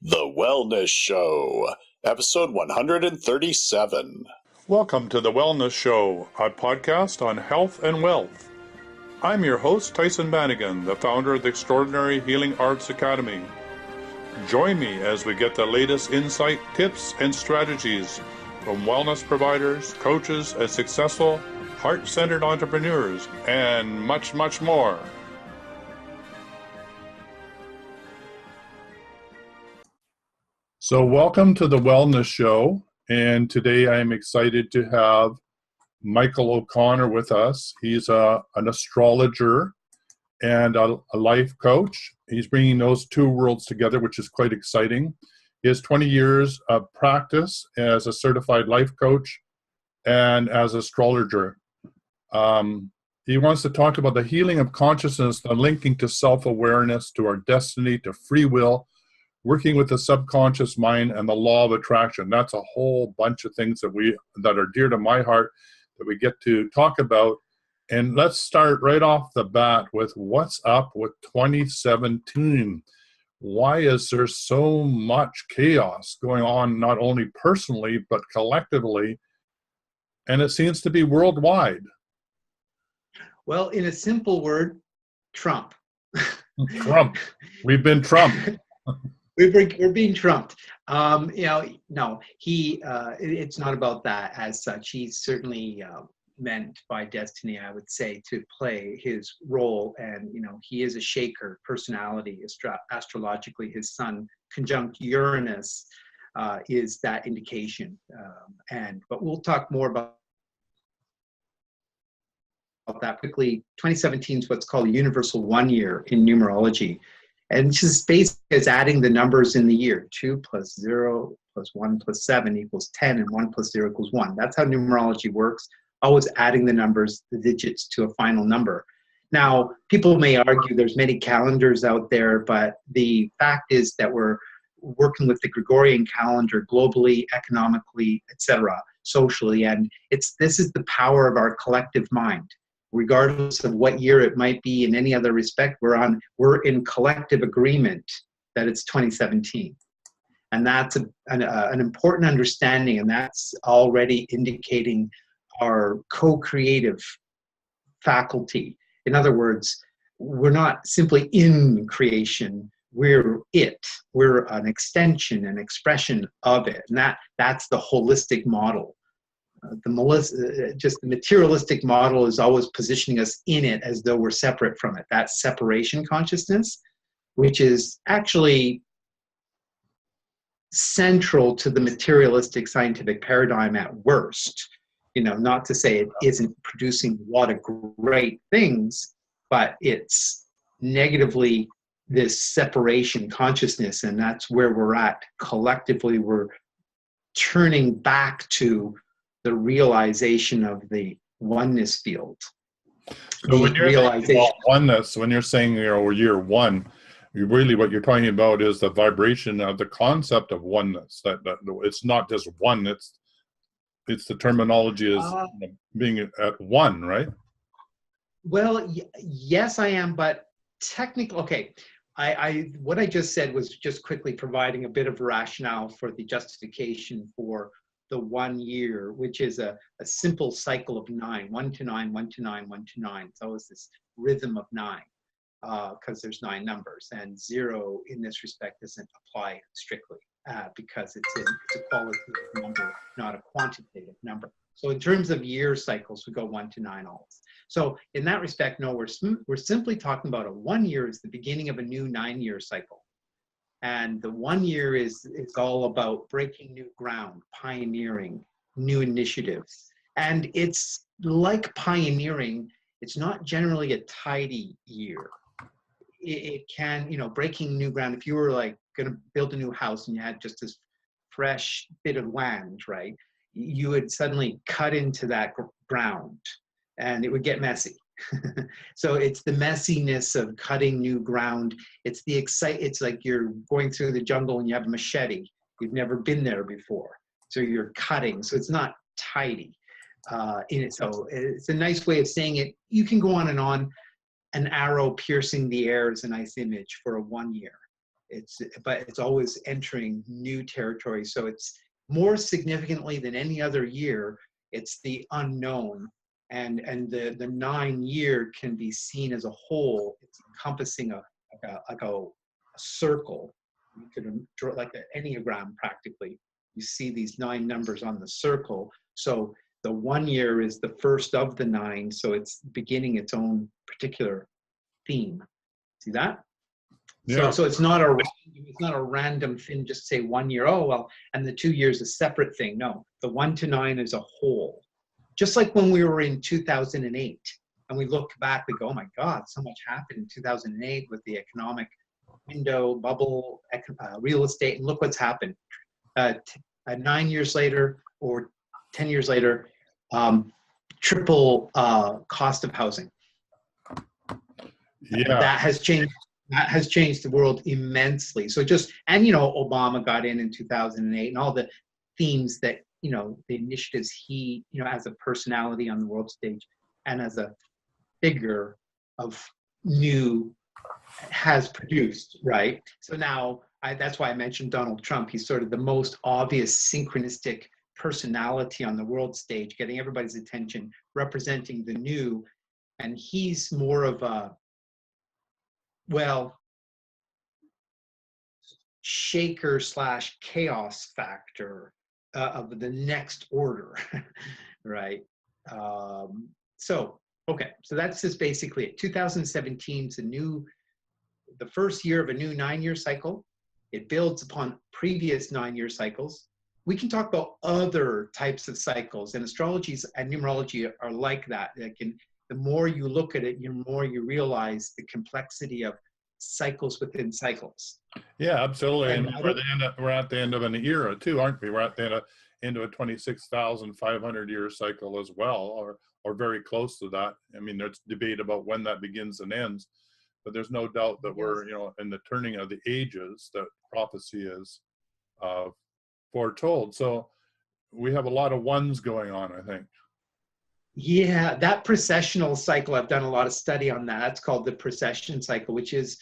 The Wellness Show, episode 137. Welcome to The Wellness Show, a podcast on health and wealth. I'm your host, Tyson Bannigan, the founder of the Extraordinary Healing Arts Academy. Join me as we get the latest insight, tips, and strategies from wellness providers, coaches, and successful, heart-centered entrepreneurs, and much, much more. So welcome to The Wellness Show, and today I am excited to have Michael O'Connor with us. He's an astrologer and a life coach. He's bringing those two worlds together, which is quite exciting. He has 20 years of practice as a certified life coach and as an astrologer. He wants to talk about the healing of consciousness, the linking to self-awareness, to our destiny, to free will, working with the subconscious mind and the law of attraction. That's a whole bunch of things that are dear to my heart that we get to talk about. And let's start right off the bat with what's up with 2017. Why is there so much chaos going on, not only personally, but collectively? And it seems to be worldwide. Well, in a simple word, Trump. Trump. We've been Trumped. We're being trumped. No, it's not about that as such. He's certainly meant by destiny, I would say, to play his role. And, he is a shaker personality. Astrologically, his sun conjunct Uranus is that indication. But we'll talk more about that quickly. 2017 is what's called a universal 1 year in numerology. And just basically is adding the numbers in the year. 2 plus 0 plus 1 plus 7 equals 10, and 1 plus 0 equals 1. That's how numerology works, always adding the numbers, the digits, to a final number. Now, people may argue there's many calendars out there, but the fact is that we're working with the Gregorian calendar globally, economically, etc., socially, and this is the power of our collective mind. Regardless of what year it might be in any other respect, we're in collective agreement that it's 2017. And that's an important understanding, and that's already indicating our co-creative faculty. In other words, we're not simply in creation, we're it. We're an extension, an expression of it. And that's the holistic model. The materialistic model is always positioning us in it as though we're separate from it. That separation consciousness, which is actually central to the materialistic scientific paradigm at worst. Not to say it isn't producing a lot of great things, but it's negatively this separation consciousness, and that's where we're at collectively. We're turning back to the realization of the oneness field. So when you're saying oneness, when you're saying year one, what you're talking about is the vibration of the concept of oneness. That it's not just one. It's the terminology is being at one, right? Well, yes, I am, but technically, okay. What I just said was just quickly providing a bit of rationale for the justification for the 1 year, which is a simple cycle of 9, 1 to 9, 1 to 9, 1 to 9. It's always this rhythm of 9 because there's 9 numbers, and 0 in this respect doesn't apply strictly because it's a qualitative number, not a quantitative number. So in terms of year cycles, we go 1 to 9 always. So in that respect, no, we're simply talking about a 1 year is the beginning of a new 9-year cycle. And the 1 year is all about breaking new ground, pioneering new initiatives. And it's like pioneering, it's not generally a tidy year. It can, breaking new ground, if you were like going to build a new house and you had just this fresh bit of land, right? You would suddenly cut into that ground and it would get messy. So it's the messiness of cutting new ground. It's it's like you're going through the jungle and you have a machete. You've never been there before. So you're cutting. So it's not tidy in it. So it's a nice way of saying it. You can go on and on. An arrow piercing the air is a nice image for a 1 year. But it's always entering new territory. So it's more significantly than any other year, it's the unknown. And the 9-year can be seen as a whole. It's encompassing a circle. You could draw like an Enneagram practically. You see these 9 numbers on the circle. So the 1 year is the first of the 9. So it's beginning its own particular theme. See that? Yeah. So it's not a random thing, just say 1 year, oh, well, and the 2 years a separate thing. No, the 1 to 9 is a whole. Just like when we were in 2008 and we look back, we go, oh my God, so much happened in 2008 with the economic window, bubble, real estate, and look what's happened. 9 years later or 10 years later, triple cost of housing. Yeah. That has changed the world immensely. So and Obama got in 2008 and all the themes that, the initiatives he, as a personality on the world stage and as a figure of new has produced, right? So now that's why I mentioned Donald Trump. He's sort of the most obvious synchronistic personality on the world stage, getting everybody's attention, representing the new. And he's more of a, shaker / chaos factor of the next order, right? So that's just basically it. 2017 is the first year of a new 9-year cycle. It builds upon previous 9-year cycles. We can talk about other types of cycles, and astrology and numerology are like that. The more you look at it, the more you realize the complexity of cycles within cycles. Yeah, absolutely. And we're at the end of an era too, aren't we? We're at the end of a 26,500 year cycle as well, or very close to that. I mean, there's debate about when that begins and ends, but there's no doubt that we're, in the turning of the ages that prophecy is foretold. So we have a lot of ones going on, I think. Yeah, that processional cycle, I've done a lot of study on that. It's called the procession cycle, which is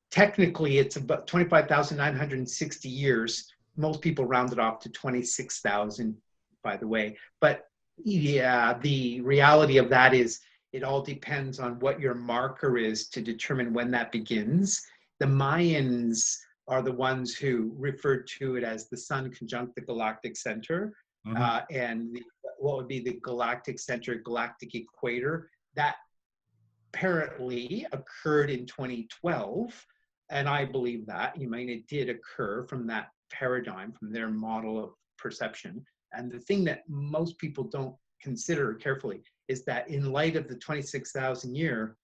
technically it's about 25,960 years. Most people round it off to 26,000, by the way. But yeah, the reality of that is it all depends on what your marker is to determine when that begins. The Mayans are the ones who referred to it as the sun conjunct the galactic center. And what would be the galactic center, galactic equator, that apparently occurred in 2012. And I believe that, it did occur from that paradigm, from their model of perception. And the thing that most people don't consider carefully is that in light of the 26,000 year,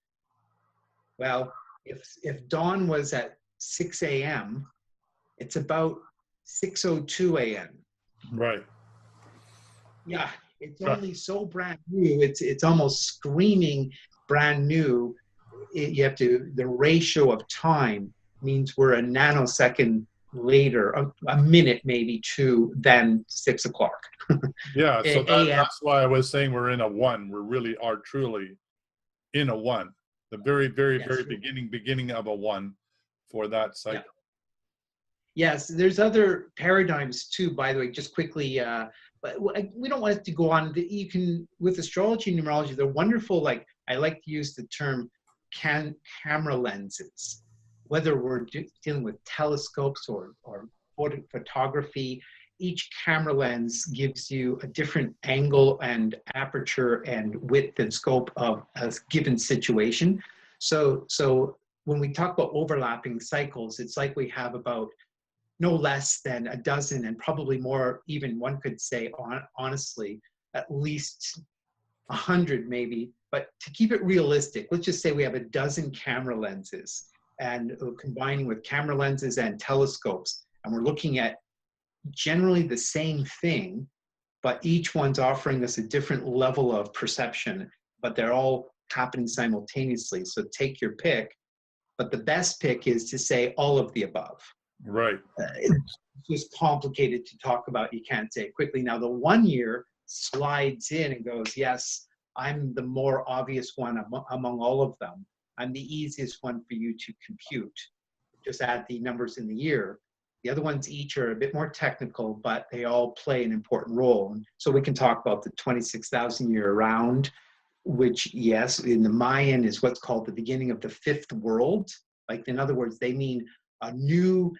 well, if dawn was at 6 a.m., it's about 6:02 a.m. Right. Yeah, it's only so brand new. It's almost screaming brand new. The ratio of time means we're a nanosecond later, a minute maybe two, than 6 o'clock. Yeah, so that's why I was saying we're in a one. We really are truly in a one. The very, very, very beginning of a one for that cycle. Yeah. Yes, there's other paradigms too, by the way, just quickly, but we don't want it to go on. You can, with astrology and numerology, they're wonderful. I like to use the term camera lenses, whether we're dealing with telescopes or photography. Each camera lens gives you a different angle and aperture and width and scope of a given situation. So when we talk about overlapping cycles, it's like we have about no less than a dozen, and probably more, even one could say, honestly, at least 100 maybe. But to keep it realistic, let's just say we have a dozen camera lenses, and combining with camera lenses and telescopes, and we're looking at generally the same thing, but each one's offering us a different level of perception, but they're all happening simultaneously. So take your pick, but the best pick is to say all of the above. Right. It's just complicated to talk about. You can't say it quickly. Now, the 1 year slides in and goes, yes, I'm the more obvious one among all of them. I'm the easiest one for you to compute. just add the numbers in the year. The other ones each are a bit more technical, but they all play an important role. And so we can talk about the 26,000 year round, which, yes, in the Mayan is what's called the beginning of the fifth world. Like, in other words, they mean a new,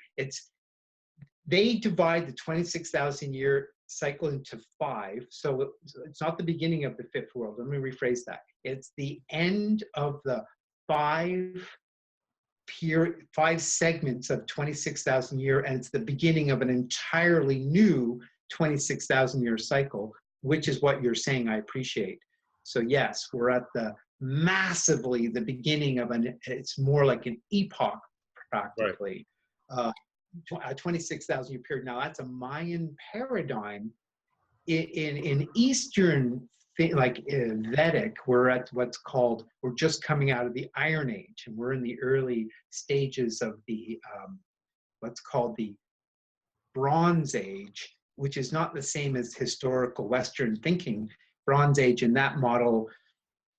they divide the 26,000 year cycle into 5. So it's not the beginning of the fifth world. Let me rephrase that. It's the end of the 5 segments of 26,000 year, and it's the beginning of an entirely new 26,000 year cycle, which is what you're saying. I appreciate. So yes, we're at the massively the beginning of it's more like an epoch practically. Right. A 26,000 year period. Now that's a Mayan paradigm. In Eastern, like Vedic, we're at what's called, we're just coming out of the Iron Age, and we're in the early stages of the what's called the Bronze Age, which is not the same as historical Western thinking. Bronze Age in that model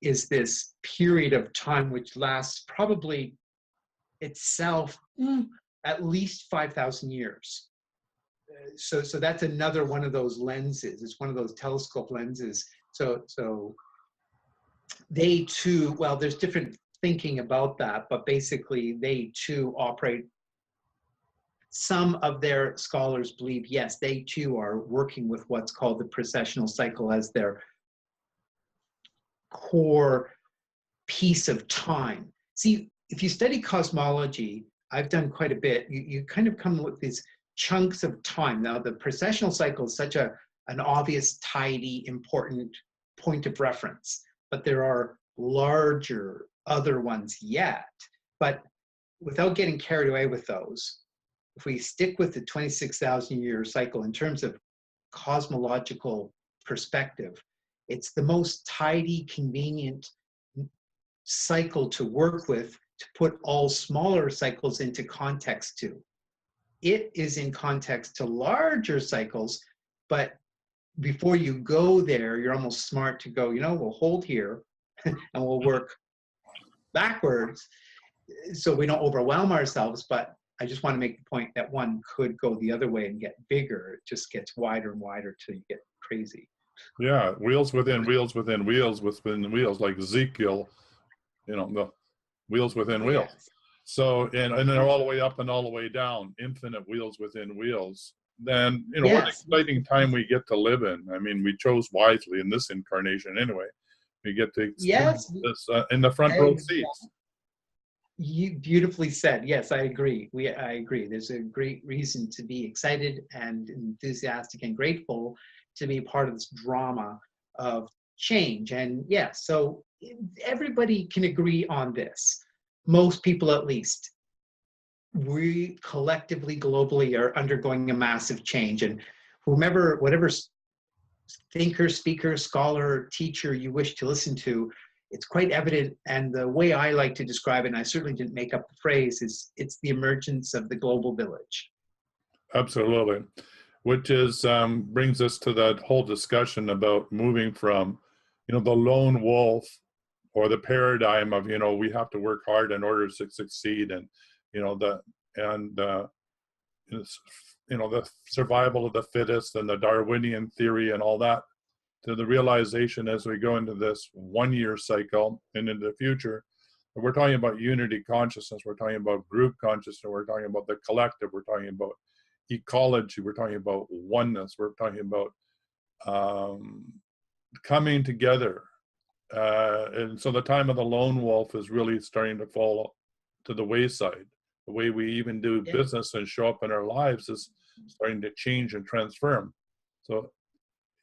is this period of time which lasts probably itself at least 5,000 years. So that's another one of those lenses. It's one of those telescope lenses. So they too, well, there's different thinking about that, but basically they too operate. Some of their scholars believe, yes, they too are working with what's called the processional cycle as their core piece of time. See, if you study cosmology, I've done quite a bit, you kind of come with these chunks of time. Now, the processional cycle is such an obvious, tidy, important point of reference, but there are larger other ones yet. But without getting carried away with those, if we stick with the 26,000 year cycle in terms of cosmological perspective, it's the most tidy, convenient cycle to work with, to put all smaller cycles into context to. It is in context to larger cycles, but before you go there, you're almost smart to go, we'll hold here and we'll work backwards so we don't overwhelm ourselves. But I just want to make the point that one could go the other way and get bigger. It just gets wider and wider till you get crazy. Yeah, wheels within wheels within wheels within wheels, like Ezekiel, the wheels within wheels. Yes. So, and they're all the way up and all the way down, infinite wheels within wheels. Then, yes. What an exciting time we get to live in. I mean, we chose wisely in this incarnation anyway. We get to experience this in the front row seats. You beautifully said. Yes, I agree. I agree. There's a great reason to be excited and enthusiastic and grateful to be part of this drama of change. And yes, so everybody can agree on this. Most people, at least. We collectively, globally, are undergoing a massive change. And whatever thinker, speaker, scholar, teacher you wish to listen to, it's quite evident. And the way I like to describe it, and I certainly didn't make up the phrase, is it's the emergence of the global village. Absolutely. Which is brings us to that whole discussion about moving from, the lone wolf, or the paradigm of, we have to work hard in order to succeed, and the survival of the fittest and the Darwinian theory and all that, to the realization as we go into this 1 year cycle and into the future, we're talking about unity consciousness, we're talking about group consciousness, we're talking about the collective, we're talking about ecology, we're talking about oneness, we're talking about coming together. And so the time of the lone wolf is really starting to fall to the wayside. The way we even do business and show up in our lives is starting to change and transform. So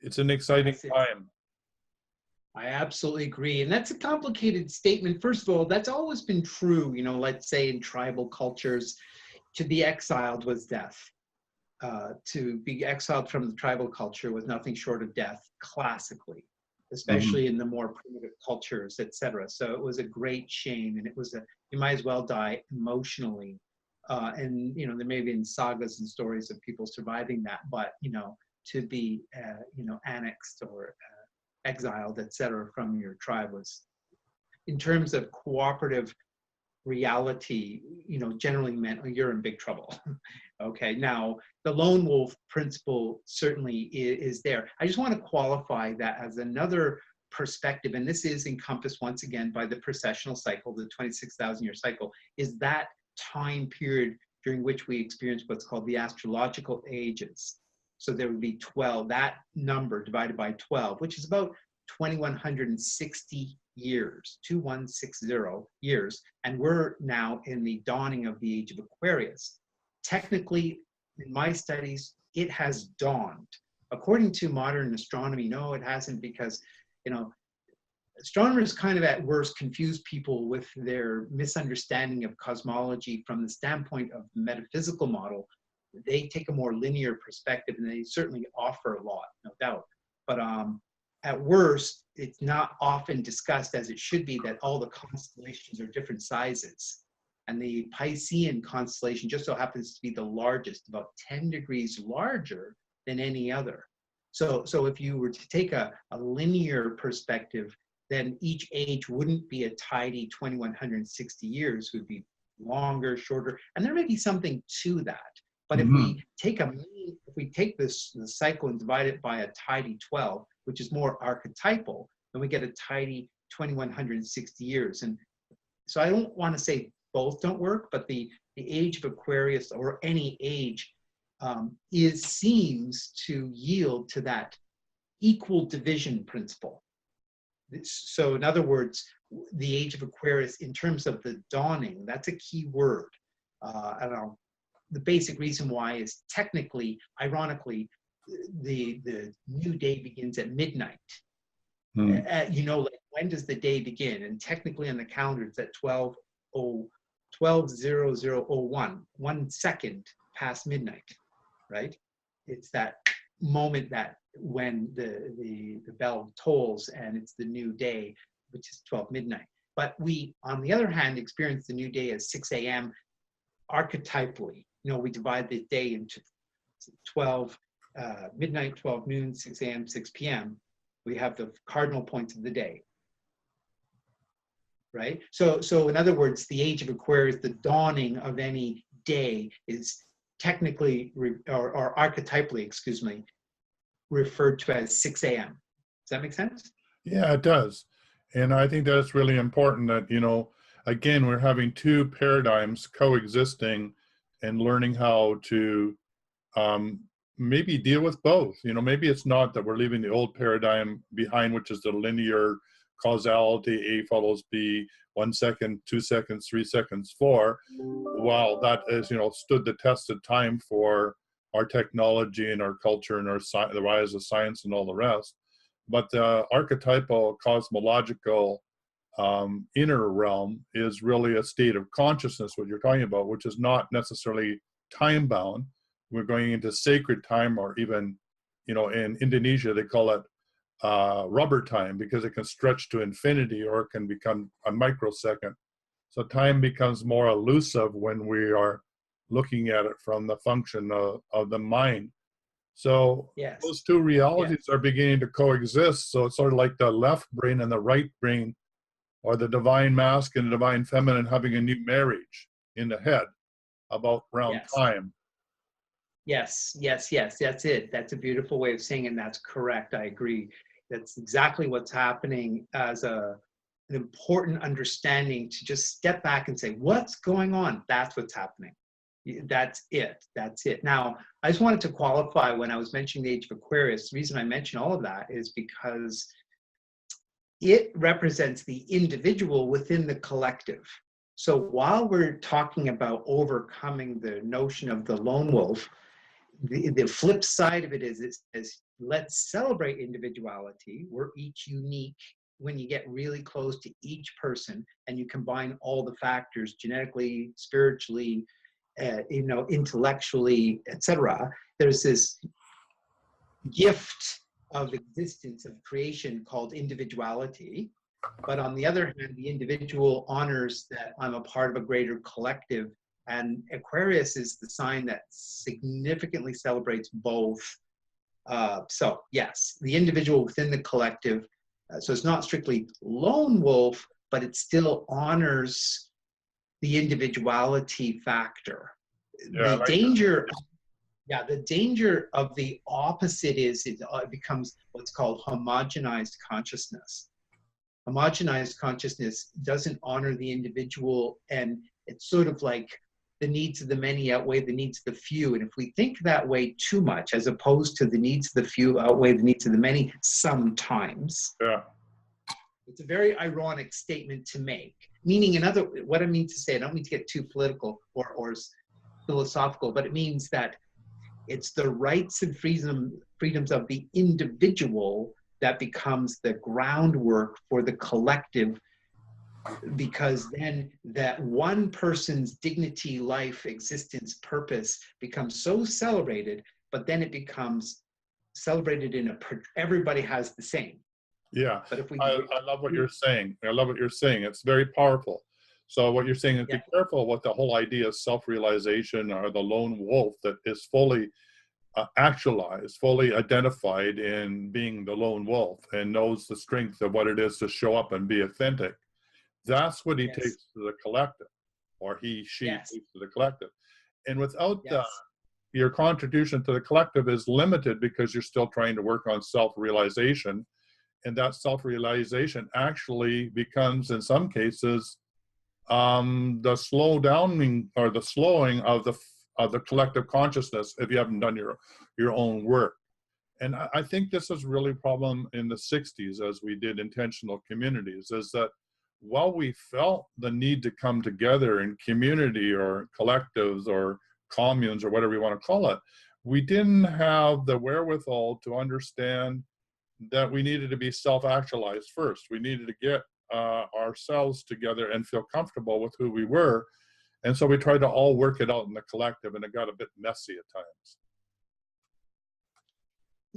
it's an exciting time. I absolutely agree. And that's a complicated statement. First of all, that's always been true, let's say in tribal cultures, to be exiled was death. To be exiled from the tribal culture was nothing short of death, classically, especially in the more primitive cultures, etc. So it was a great shame, and it was you might as well die emotionally. And there may have been sagas and stories of people surviving that, but to be annexed or exiled, etc., from your tribe was, in terms of cooperative reality, generally meant, oh, you're in big trouble. Okay, now the lone wolf principle certainly is there. I just want to qualify that as another perspective, and this is encompassed once again by the processional cycle, the 26,000-year cycle, is that time period during which we experience what's called the astrological ages. So there would be 12, that number divided by 12, which is about 2,160 years, 2160 years, and we're now in the dawning of the age of Aquarius. Technically, in my studies, it has dawned. According to modern astronomy, no, it hasn't, because, astronomers kind of at worst confuse people with their misunderstanding of cosmology from the standpoint of the metaphysical model. They take a more linear perspective, and they certainly offer a lot, no doubt. But at worst, it's not often discussed as it should be that all the constellations are different sizes. And the Piscean constellation just so happens to be the largest, about 10 degrees larger than any other. So if you were to take a linear perspective, then each age wouldn't be a tidy 2,160 years, would be longer, shorter, and there may be something to that. But if we take the cycle and divide it by a tidy 12, which is more archetypal, then we get a tidy 2,160 years. And so I don't want to say both don't work, but the age of Aquarius, or any age, seems to yield to that equal division principle. So in other words, the age of Aquarius, in terms of the dawning, that's a key word. I don't know. The basic reason why is technically, ironically, the new day begins at midnight. Like, when does the day begin? And technically on the calendar, it's at 12:0001, 1 second past midnight, right? It's that moment that when the bell tolls and it's the new day, which is 12 midnight. But we, on the other hand, experience the new day as 6 a.m. archetypally. We divide the day into 12 midnight, 12 noon, 6 a.m., 6 p.m. We have the cardinal points of the day, right? So in other words, the age of Aquarius, the dawning of any day, is technically, or archetypally, excuse me, referred to as 6 a.m. Does that make sense? Yeah, it does. And I think that's really important that, again, we're having two paradigms coexisting and learning how to maybe deal with both. Maybe it's not that we're leaving the old paradigm behind, which is the linear causality, A follows B, 1 second, 2 seconds, 3 seconds, 4. While that is, stood the test of time for our technology and our culture and the rise of science and all the rest. But the archetypal cosmological inner realm is really a state of consciousness, what you're talking about, which is not necessarily time bound. We're going into sacred time, or even, in Indonesia, they call it rubber time, because it can stretch to infinity, or it can become a microsecond. So time becomes more elusive when we are looking at it from the function of the mind. So yes, those two realities are beginning to coexist. So it's sort of like the left brain and the right brain, or the divine masculine and divine feminine, having a new marriage in the head about around time. Yes, that's it. That's a beautiful way of saying it, and that's correct. I agree. That's exactly what's happening, as an important understanding to just step back and say, what's going on? That's what's happening. That's it. Now, I just wanted to qualify when I was mentioning the age of Aquarius. The reason I mention all of that is because it represents the individual within the collective. So while we're talking about overcoming the notion of the lone wolf, the flip side of it is let's celebrate individuality. We're each unique. When you get really close to each person and you combine all the factors, genetically, spiritually, intellectually, etc., there's this gift of existence, of creation, called individuality. But on the other hand, the individual honors that I'm a part of a greater collective. And Aquarius is the sign that significantly celebrates both. So yes, the individual within the collective. So it's not strictly lone wolf, but it still honors the individuality factor. Yeah, I The like danger, yeah, the danger of the opposite is it becomes what's called homogenized consciousness. Homogenized consciousness doesn't honor the individual, and it's sort of like the needs of the many outweigh the needs of the few. And if we think that way too much, as opposed to the needs of the few outweigh the needs of the many, sometimes, yeah, it's a very ironic statement to make. Meaning, what I mean to say, I don't mean to get too political or philosophical, but it means that it's the rights and freedoms of the individual that becomes the groundwork for the collective, because then that one person's dignity, life, existence, purpose becomes so celebrated, but then it becomes celebrated everybody has the same. yeah. But if we I love what you're saying. I love what you're saying. It's very powerful. So what you're saying is, Yeah. be careful with the whole idea of self-realization or the lone wolf that is fully actualized, fully identified in being the lone wolf and knows the strength of what it is to show up and be authentic. That's what he Yes. takes to the collective, or she Yes. takes to the collective. And without Yes. your contribution to the collective is limited because you're still trying to work on self-realization. And that self-realization actually becomes, in some cases, the slowing of the collective consciousness if you haven't done your own work. And I think this is really a problem in the 60s, as we did intentional communities, is that while we felt the need to come together in community or collectives or communes or whatever you want to call it, we didn't have the wherewithal to understand that we needed to be self-actualized first. We needed to get ourselves together and feel comfortable with who we were. And so we tried to all work it out in the collective, and it got a bit messy at times.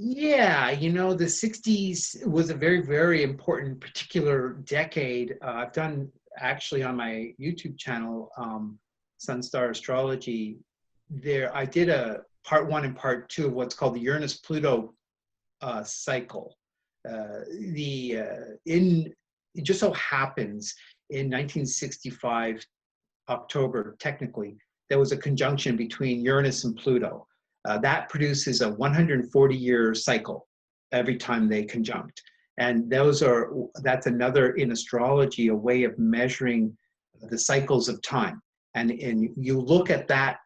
Yeah, the 60s was a very, very important particular decade. I've done actually on my YouTube channel, Sunstar Astrology, I did a part 1 and part 2 of what's called the Uranus-Pluto cycle. It just so happens in 1965, October, technically, there was a conjunction between Uranus and Pluto. That produces a 140-year cycle every time they conjunct. And that's another, in astrology, a way of measuring the cycles of time. And you look at that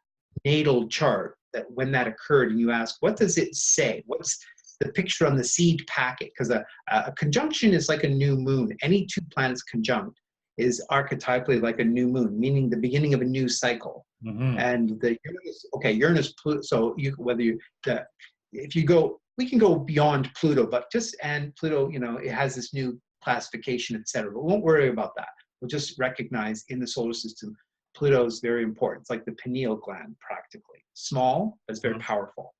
natal chart, that when that occurred, and you ask, what does it say? What's the picture on the seed packet? Because a conjunction is like a new moon. Any two planets conjunct is archetypally like a new moon, meaning the beginning of a new cycle. Mm-hmm. And the Uranus, Pluto. So we can go beyond Pluto, and Pluto, it has this new classification, etc. But we won't worry about that. We'll just recognize in the solar system, Pluto is very important. It's like the pineal gland, practically small, but it's very powerful.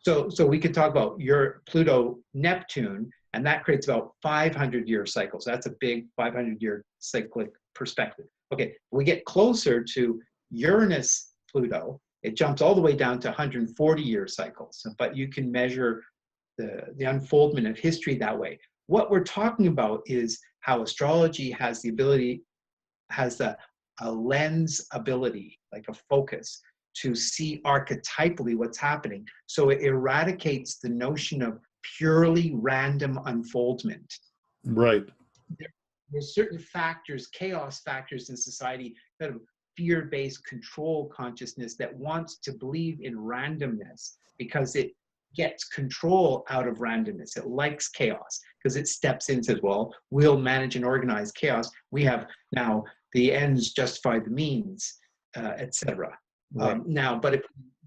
So we could talk about your Pluto, Neptune, and that creates about 500-year cycles. That's a big 500-year cyclic perspective. Okay, we get closer to Uranus, Pluto, it jumps all the way down to 140-year cycles, but you can measure the unfoldment of history that way. What we're talking about is how astrology has a lens ability, like a focus, to see archetypally what's happening. So it eradicates the notion of purely random unfoldment. Right. There's certain factors, chaos factors in society, kind of fear-based control consciousness that wants to believe in randomness because it gets control out of randomness. It likes chaos because it steps in and says, well, we'll manage and organize chaos. We have now the ends justify the means, etc. Right. Now, but if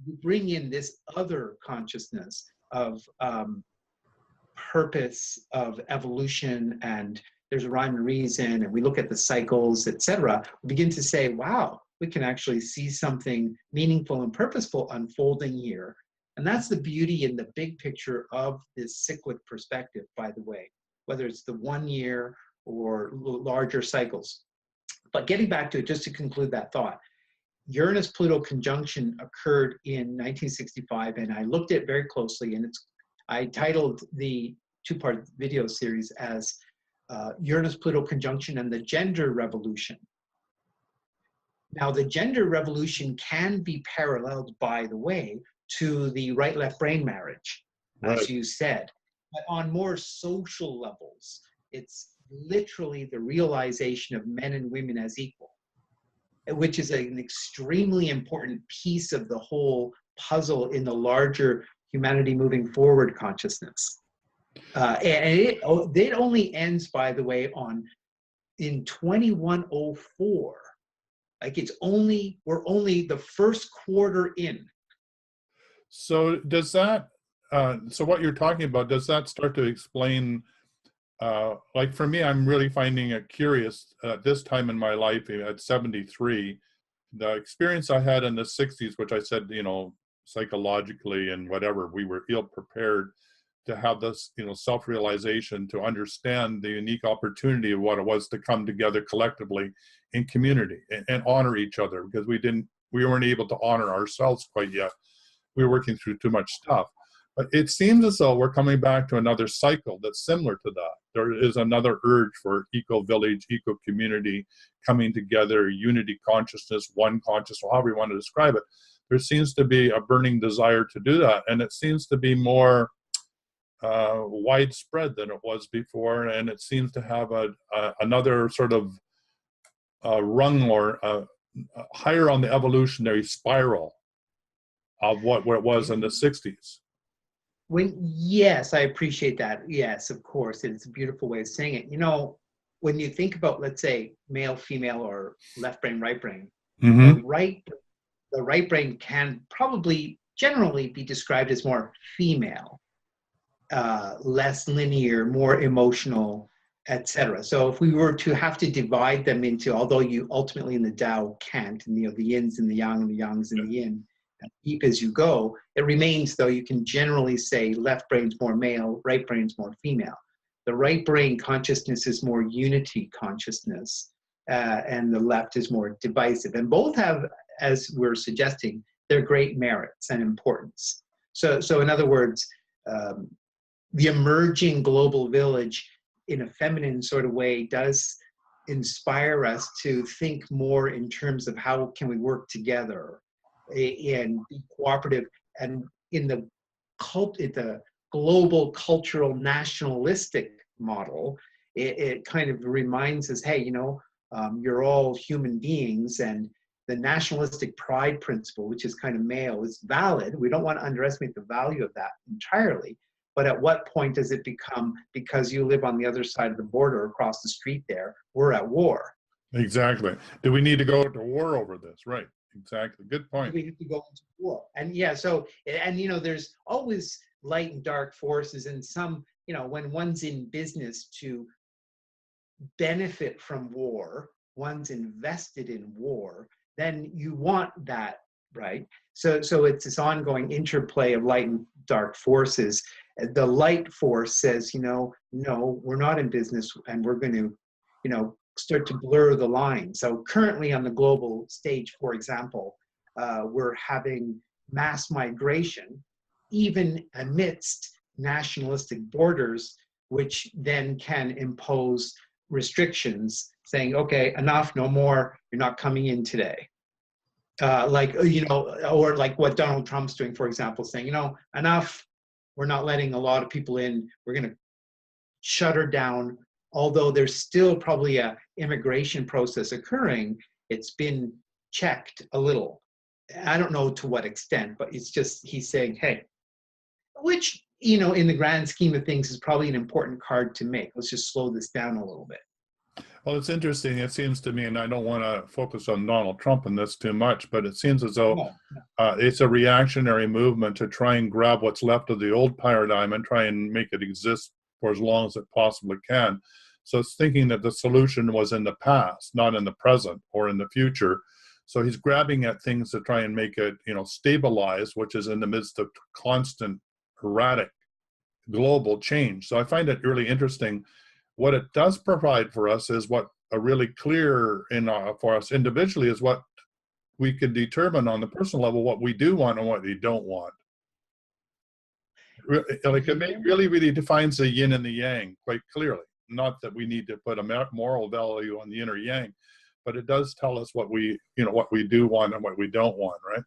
we bring in this other consciousness of purpose, of evolution, and there's a rhyme and reason, and we look at the cycles, etc., we begin to say, wow, we can actually see something meaningful and purposeful unfolding here. And that's the beauty in the big picture of this cyclic perspective, by the way, whether it's the 1 year or larger cycles. But getting back to it, just to conclude that thought, Uranus-Pluto conjunction occurred in 1965, and I looked at it very closely, and I titled the two-part video series as Uranus-Pluto conjunction and the gender revolution. Now, the gender revolution can be paralleled, by the way, to the right-left brain marriage, Right. as you said. But on more social levels, it's literally the realization of men and women as equal, which is an extremely important piece of the whole puzzle in the larger humanity moving forward consciousness. And it only ends, by the way, in 2104. Like we're only the first quarter in. So does that, so what you're talking about, does that start to explain, like for me, I'm really finding it curious at this time in my life at 73, the experience I had in the 60s, which I said, psychologically and whatever, we were ill prepared to have this, self-realization, to understand the unique opportunity of what it was to come together collectively in community and honor each other, because we weren't able to honor ourselves quite yet. We were working through too much stuff. But it seems as though we're coming back to another cycle that's similar to that. There is another urge for eco-village, eco-community, coming together, unity consciousness, one consciousness, however you want to describe it. There seems to be a burning desire to do that, and it seems to be more widespread than it was before, and it seems to have another sort of rung or higher on the evolutionary spiral of what it was in the 60s. Yes, I appreciate that. Yes, of course. It's a beautiful way of saying it. When you think about, let's say, male, female, or left brain, right brain, Mm-hmm. the right brain can probably generally be described as more female, less linear, more emotional, etc. So if we were to have to divide them into, although you ultimately in the Tao can't, and the yins and the yang and the yangs and the yin, deep as you go, it remains, though, you can generally say left brain's more male, right brain's more female. The right brain consciousness is more unity consciousness, and the left is more divisive. And both have, as we're suggesting, their great merits and importance. So in other words, the emerging global village in a feminine sort of way does inspire us to think more in terms of how can we work together and be cooperative. And in the global cultural nationalistic model, it kind of reminds us, hey, you're all human beings, and the nationalistic pride principle, which is kind of male, is valid. We don't want to underestimate the value of that entirely. But at what point does it become, because you live on the other side of the border across the street there, we're at war? Exactly. Do we need to go to war over this? Right. Exactly. Good point. We have to go into war. And yeah, so, and there's always light and dark forces, and some, when one's in business to benefit from war, one's invested in war, then you want that, right? So it's this ongoing interplay of light and dark forces. The light force says, no, we're not in business, and we're going to, start to blur the line. So currently on the global stage, for example, we're having mass migration, even amidst nationalistic borders, which then can impose restrictions saying, okay, enough, no more, you're not coming in today. Or like what Donald Trump's doing, for example, saying, enough, we're not letting a lot of people in, we're going to shutter down. Although there's still probably a immigration process occurring, it's been checked a little. I don't know to what extent, but it's just, he's saying, hey, which, in the grand scheme of things is probably an important card to make. Let's just slow this down a little bit. Well, it's interesting. It seems to me, and I don't want to focus on Donald Trump in this too much, but it seems as though it's a reactionary movement to try and grab what's left of the old paradigm and try and make it exist for as long as it possibly can. So it's thinking that the solution was in the past, not in the present or in the future. So he's grabbing at things to try and make it, stabilize, which is in the midst of constant, erratic global change. So I find it really interesting. What it does provide for us is what a really clear for us individually is what we can determine on the personal level, what we do want and what we don't want. Like it really, really defines the yin and the yang quite clearly. Not that we need to put a moral value on the yin or yang, but it does tell us what we, what we do want and what we don't want, right?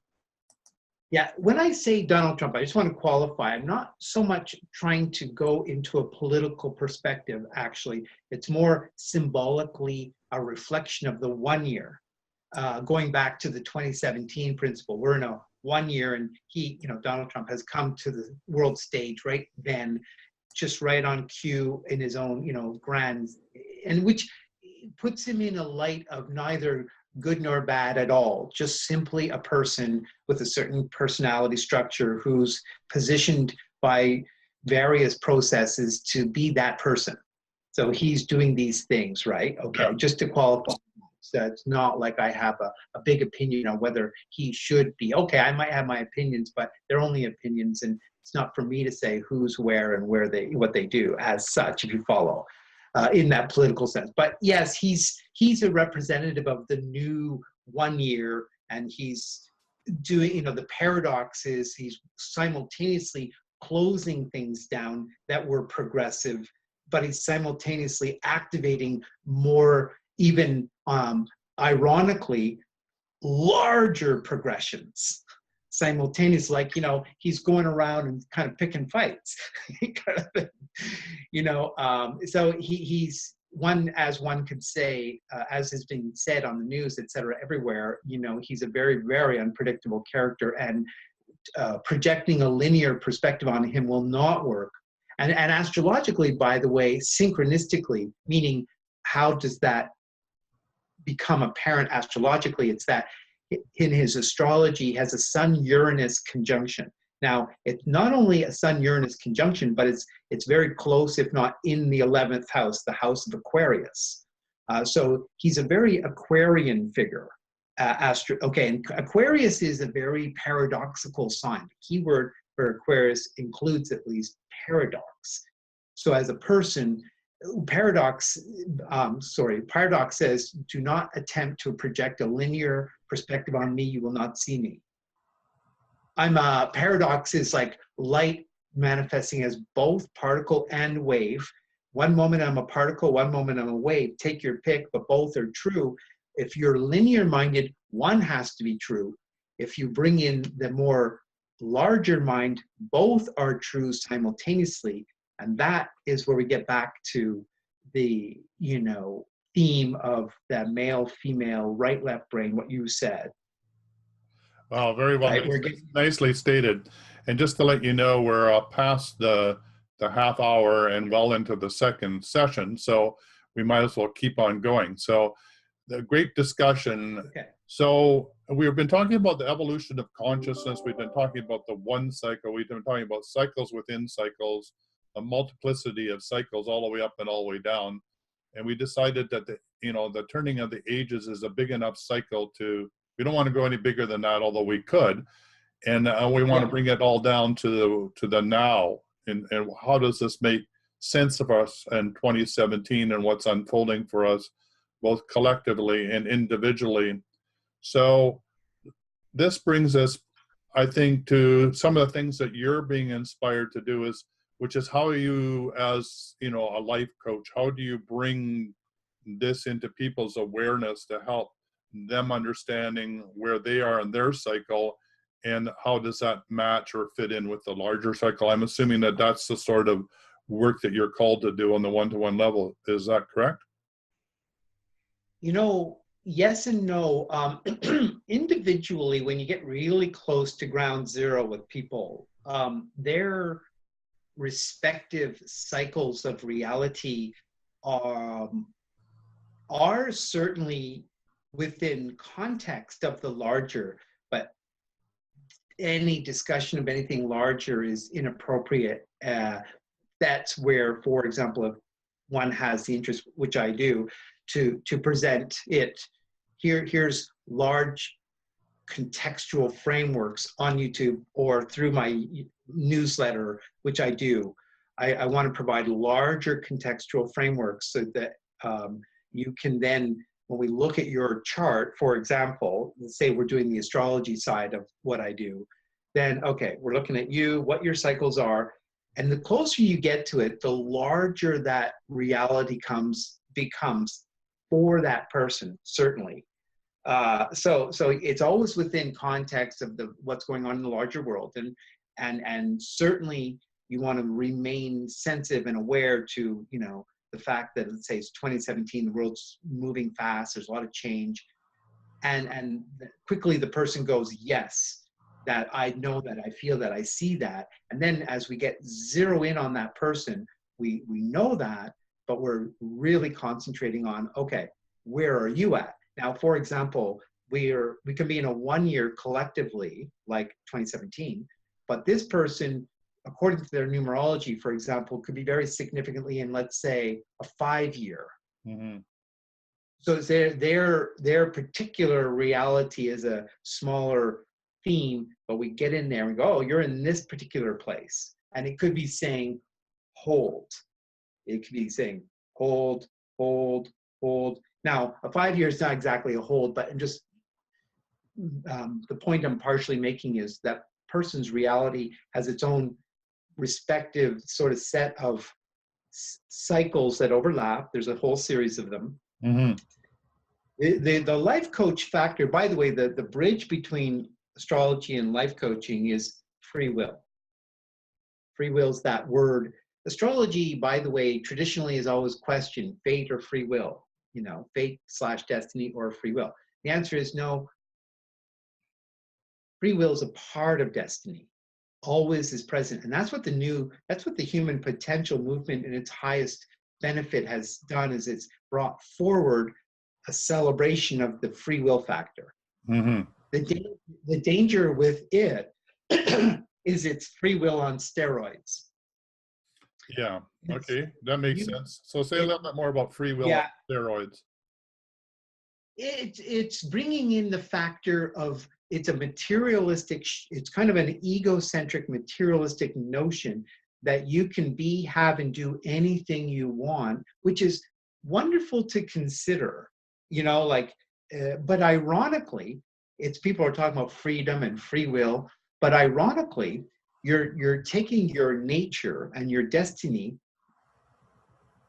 Yeah, when I say Donald Trump, I just want to qualify. I'm not so much trying to go into a political perspective, actually. It's more symbolically a reflection of the 1 year. Going back to the 2017 principle, we're in a 1 year, and he, Donald Trump has come to the world stage right then, just right on cue in his own, grand, and which puts him in a light of neither good nor bad at all, just simply a person with a certain personality structure who's positioned by various processes to be that person. So he's doing these things, right? Okay, Yeah. just to qualify. So it's not like I have a big opinion on whether he should be. Okay, I might have my opinions, but they're only opinions, and it's not for me to say who's where and what they do as such, if you follow. In that political sense. But yes, he's a representative of the new 1 year, and he's doing, the paradox is he's simultaneously closing things down that were progressive, but he's simultaneously activating more, even ironically, larger progressions simultaneously, like, he's going around and kind of picking fights, so he's one, as one could say, as has been said on the news, etc., everywhere, he's a very, very unpredictable character, and projecting a linear perspective on him will not work. And astrologically, by the way, synchronistically, meaning how does that become apparent astrologically? It's that in his astrology, he has a Sun-Uranus conjunction. Now, it's not only a Sun-Uranus conjunction, but it's very close, if not in the 11th house, the house of Aquarius. So he's a very Aquarian figure. And Aquarius is a very paradoxical sign. The keyword for Aquarius includes at least paradox. So as a person, paradox says, do not attempt to project a linear perspective on me, you will not see me. Paradox is like light manifesting as both particle and wave. One moment I'm a particle, one moment I'm a wave. Take your pick, but both are true. If you're linear minded, one has to be true. If you bring in the more larger mind, both are true simultaneously. And that is where we get back to the, theme of that male-female, right-left brain, what you said. Wow, very well, Right? nicely stated. And just to let you know, we're past the half hour and well into the second session, so we might as well keep on going. So the great discussion. Okay. So we've been talking about the evolution of consciousness. We've been talking about the one cycle. We've been talking about cycles within cycles, a multiplicity of cycles all the way up and all the way down. And we decided that the turning of the ages is a big enough cycle we don't want to go any bigger than that, although we could. And we want to bring it all down to the now. And how does this make sense of us in 2017 and what's unfolding for us, both collectively and individually. So this brings us, I think, to some of the things that you're being inspired to do, which is how you, as a life coach, how do you bring this into people's awareness to help them understanding where they are in their cycle, and how does that match or fit in with the larger cycle? I'm assuming that that's the sort of work that you're called to do on the one-to-one level. Is that correct? Yes and no. Individually, when you get really close to ground zero with people, their respective cycles of reality are certainly within context of the larger, but any discussion of anything larger is inappropriate. That's where, for example, if one has the interest, which I do, to present it, here's large contextual frameworks on YouTube or through my newsletter, which I do. I want to provide larger contextual frameworks so that you can then, when we look at your chart, for example, let's say we're doing the astrology side of what I do, then, okay, we're looking at you, what your cycles are, and the closer you get to it, the larger that reality becomes. for that person, certainly. So it's always within context of what's going on in the larger world, and certainly you want to remain sensitive and aware to, you know, the fact that, let's say it's 2017, the world's moving fast, there's a lot of change, and quickly the person goes, yes, that I know, that I feel, that I see that, and then as we get zero in on that person, we know that, but we're really concentrating on, okay, where are you at? Now, for example, we can be in a 1 year collectively, like 2017, but this person, according to their numerology, for example, could be very significantly in, let's say, a 5 year. Mm-hmm. So their particular reality is a smaller theme, but we get in there and go, oh, you're in this particular place. And it could be saying, hold. It could be saying, hold, hold, hold. Now, a 5 year is not exactly a hold, but I'm just, the point I'm partially making is that person's reality has its own respective sort of set of cycles that overlap. There's a whole series of them. Mm-hmm. The life coach factor, by the way, the bridge between astrology and life coaching is free will. Free will is that word. Astrology, by the way, traditionally is always questioned, fate or free will, you know, fate/destiny or free will. The answer is no. Free will is a part of destiny, always is present. And that's what the human potential movement in its highest benefit has done, is it's brought forward a celebration of the free will factor. Mm-hmm. The danger with it is it's free will on steroids. Yeah. Okay, that makes sense. So say a little bit more about free will on steroids. It's bringing in the factor of, it's a materialistic, it's kind of an egocentric materialistic notion that you can be, have, and do anything you want, which is wonderful to consider, you know, like, but ironically, it's, people are talking about freedom and free will, but ironically, you're taking your nature and your destiny,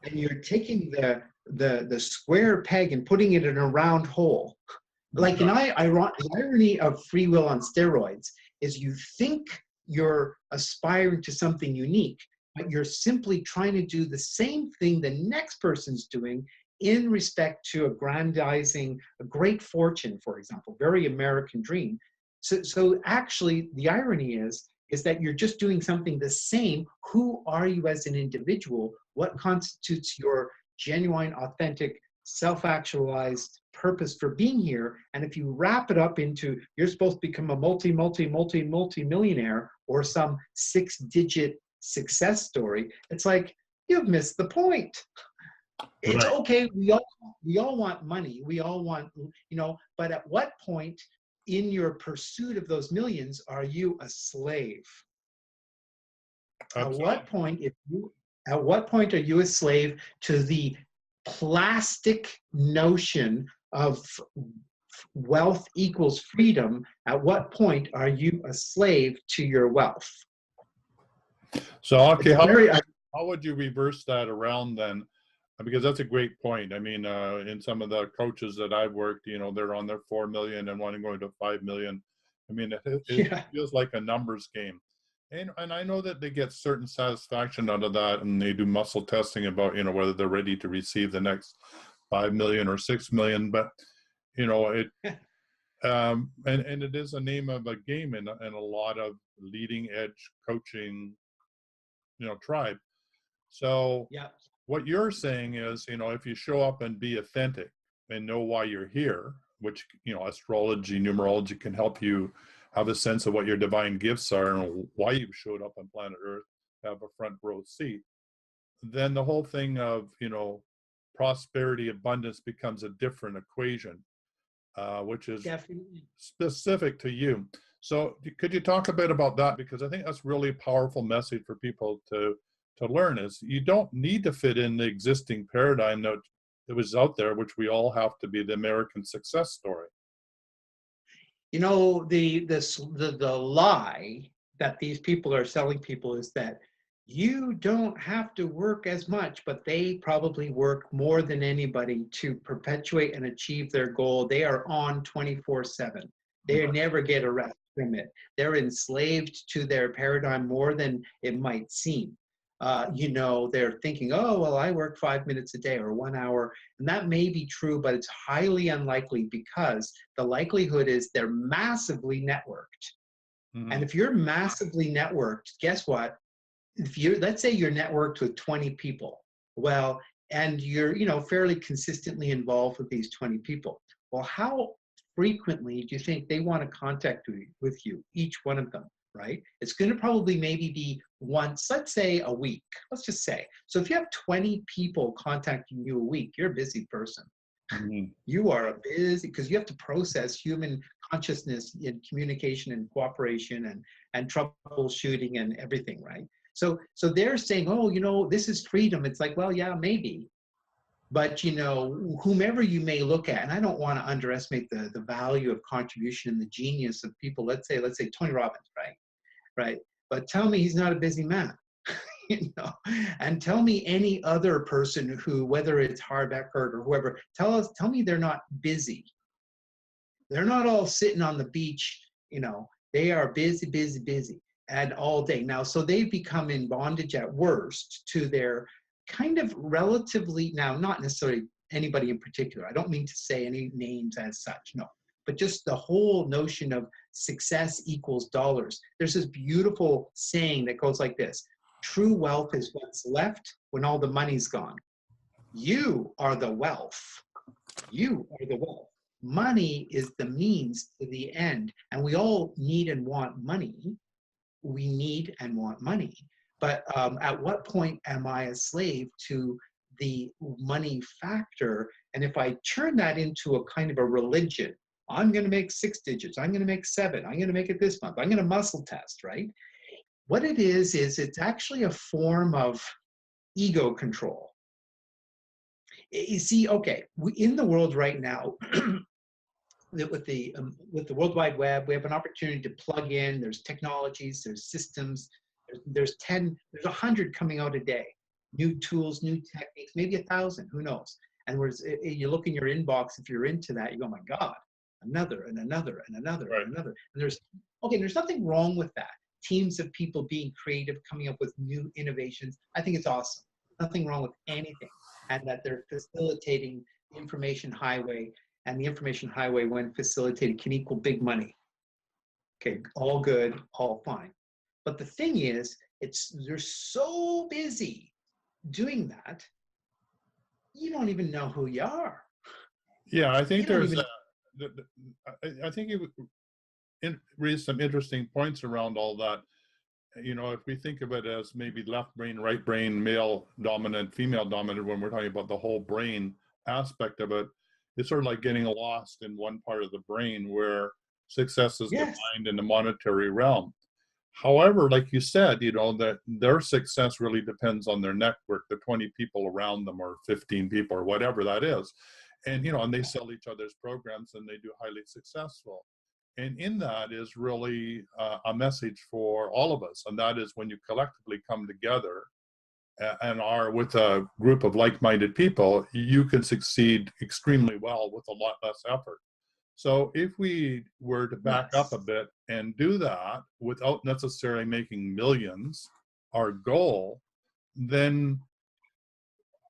and you're taking the square peg and putting it in a round hole. Like, the irony of free will on steroids is you think you're aspiring to something unique, but you're simply trying to do the same thing the next person's doing in respect to aggrandizing a great fortune, for example, very American dream. So actually, the irony is that you're just doing something the same. Who are you as an individual? What constitutes your genuine, authentic, self-actualized purpose for being here? And if you wrap it up into, you're supposed to become a multi-millionaire or some 6-digit success story, it's like, you've missed the point. It's Right. okay, we all want money, we all want, you know, but at what point in your pursuit of those millions are you a slave? Absolutely. At what point are you a slave to the plastic notion of wealth equals freedom? At what point are you a slave to your wealth? So, okay, how would you reverse that around then? Because that's a great point. I mean, in some of the coaches that I've worked, you know, they're on their 4 million and want to go to 5 million. I mean, it feels like a numbers game. And I know that they get certain satisfaction out of that, and they do muscle testing about, you know, whether they're ready to receive the next 5 million or 6 million. But, you know, it and it is a name of a game in a lot of leading edge coaching, you know, tribe. So what you're saying is, you know, if you show up and be authentic and know why you're here, which, you know, astrology, numerology can help you have a sense of what your divine gifts are and why you showed up on planet Earth, have a front row seat, then the whole thing of, you know, prosperity, abundance becomes a different equation, which is specific to you. So could you talk a bit about that? Because I think that's really a powerful message for people to learn, is you don't need to fit in the existing paradigm that was out there, which we all have to be the American success story. You know, the lie that these people are selling people is that you don't have to work as much, but they probably work more than anybody to perpetuate and achieve their goal. They are on 24/7. They never get a rest from it. They're enslaved to their paradigm more than it might seem. They're thinking, oh, well, I work 5 minutes a day or 1 hour. And that may be true, but it's highly unlikely because the likelihood is they're massively networked. Mm-hmm. And if you're massively networked, guess what? If let's say you're networked with 20 people, well, and you're, fairly consistently involved with these 20 people. Well, how frequently do you think they want to contact with you, each one of them, right? It's going to probably maybe be once, let's say a week, let's just say. So if you have 20 people contacting you a week, you're a busy person. Mm-hmm. You are a busy, because you have to process human consciousness in communication and cooperation and troubleshooting and everything, right? So they're saying, oh, this is freedom. It's like, well, yeah, maybe. But, whomever you may look at, and I don't want to underestimate the value of contribution and the genius of people. Let's say Tony Robbins, right? But tell me he's not a busy man, and tell me any other person who, whether it's Harv Eckert or whoever, tell me they're not busy. They're not all sitting on the beach, they are busy. And all day. Now, so they've become in bondage at worst to their kind of relatively, now, not necessarily anybody in particular. I don't mean to say any names as such, no. But just the whole notion of success equals dollars. There's this beautiful saying that goes like this: true wealth is what's left when all the money's gone. You are the wealth. You are the wealth. Money is the means to the end. And we all need and want money. We need and want money. But at what point am I a slave to the money factor? And if I turn that into a kind of a religion, I'm going to make 6 digits, I'm going to make 7, I'm going to make it this month, I'm going to muscle test, right? What it is it's actually a form of ego control. You see, okay, in the world right now, with the World Wide Web, we have an opportunity to plug in. There's technologies, there's systems, there's 100 coming out a day. New tools, new techniques, maybe 1,000, who knows? And you look in your inbox, if you're into that, you go, oh my God, another and another and another Right. and another. And there's nothing wrong with that. Teams of people being creative, coming up with new innovations. I think it's awesome. Nothing wrong with anything. And that they're facilitating the information highway. And the information highway, when facilitated, can equal big money. Okay, all good, all fine. But the thing is, they're so busy doing that, you don't even know who you are. Yeah, I think I think it raised some interesting points around all that. If we think of it as maybe left brain, right brain, male dominant, female dominant, when we're talking about the whole brain aspect of it, it's sort of like getting lost in one part of the brain where success is defined in the monetary realm. However, like you said, that their success really depends on their network, the 20 people around them or 15 people or whatever that is. And, and they sell each other's programs and they do highly successful. And in that is really a message for all of us. And that is when you collectively come together and are with a group of like-minded people, you can succeed extremely well with a lot less effort. So if we were to back up a bit and do that without necessarily making millions, our goal, then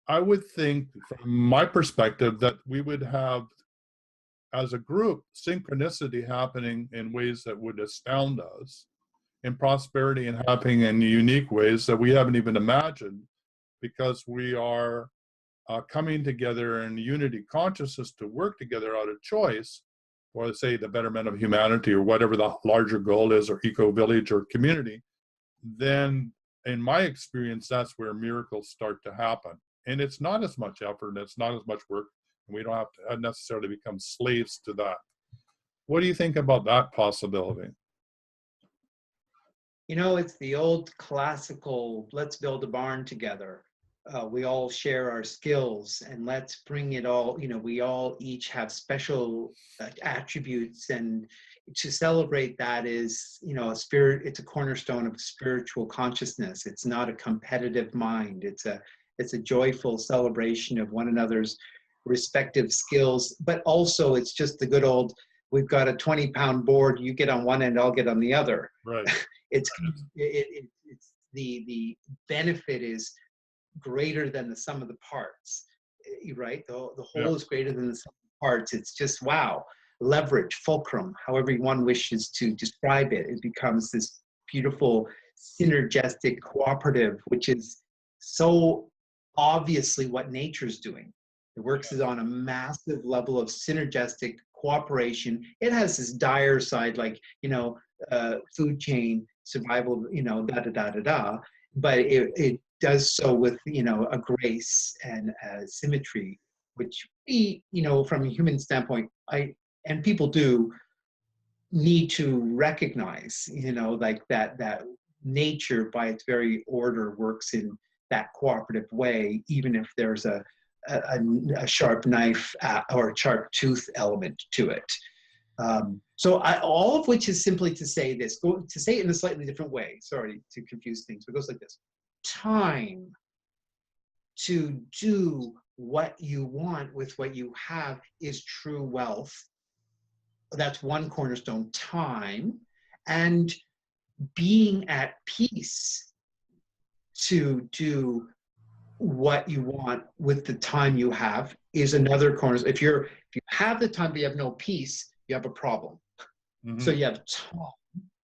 I would think from my perspective that we would have, as a group, synchronicity happening in ways that would astound us, in prosperity and happening in unique ways that we haven't even imagined, because we are coming together in unity consciousness to work together out of choice for, say, the betterment of humanity or whatever the larger goal is, or eco-village or community. Then in my experience, that's where miracles start to happen. And it's not as much effort, and it's not as much work, and we don't have to necessarily become slaves to that. What do you think about that possibility? It's the old classical, let's build a barn together. we all share our skills, and let's bring it all, we all each have special attributes, and to celebrate that is, a spirit, it's a cornerstone of spiritual consciousness. It's not a competitive mind. It's a joyful celebration of one another's respective skills, but also it's just the good old, we've got a 20-pound board, you get on one end, I'll get on the other. Right. It's the benefit is greater than the sum of the parts, right? The whole is greater than the sum of the parts. It's just, wow. Leverage, fulcrum, however one wishes to describe it, it becomes this beautiful, synergistic, cooperative, which is so obviously what nature's doing. It works on a massive level of synergistic cooperation. It has this dire side, like, food chain, survival, but it does so with, a grace and a symmetry, which we, from a human standpoint, and people do need to recognize, like that nature by its very order works in that cooperative way, even if there's a sharp knife or a sharp tooth element to it. So all of which is simply to say this, to say it in a slightly different way, sorry to confuse things, but it goes like this. Time to do what you want with what you have is true wealth. That's one cornerstone, time, and being at peace to do what you want with the time you have is another cornerstone. If you have the time but you have no peace, you have a problem. Mm-hmm. So you have time,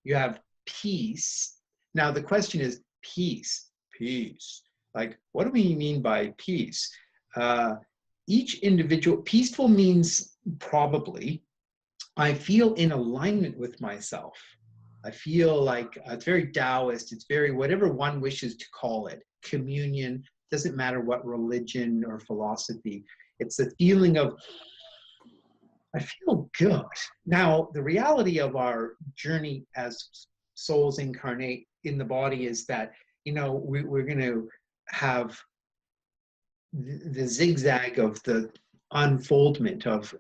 you have peace. Now the question is peace. Like, what do we mean by peace? Each individual, peaceful means probably, I feel in alignment with myself. I feel like it's very Taoist. It's very, whatever one wishes to call it, communion, doesn't matter what religion or philosophy. It's a feeling of, I feel good. Now, the reality of our journey as souls incarnate in the body is that, we're going to have the zigzag of the unfoldment of,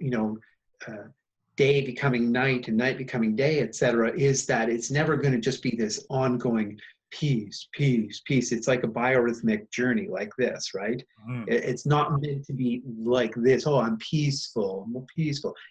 day becoming night and night becoming day, etc., is that it's never going to just be this ongoing peace. It's like a biorhythmic journey like this, right? It's not meant to be like this. Oh, I'm peaceful.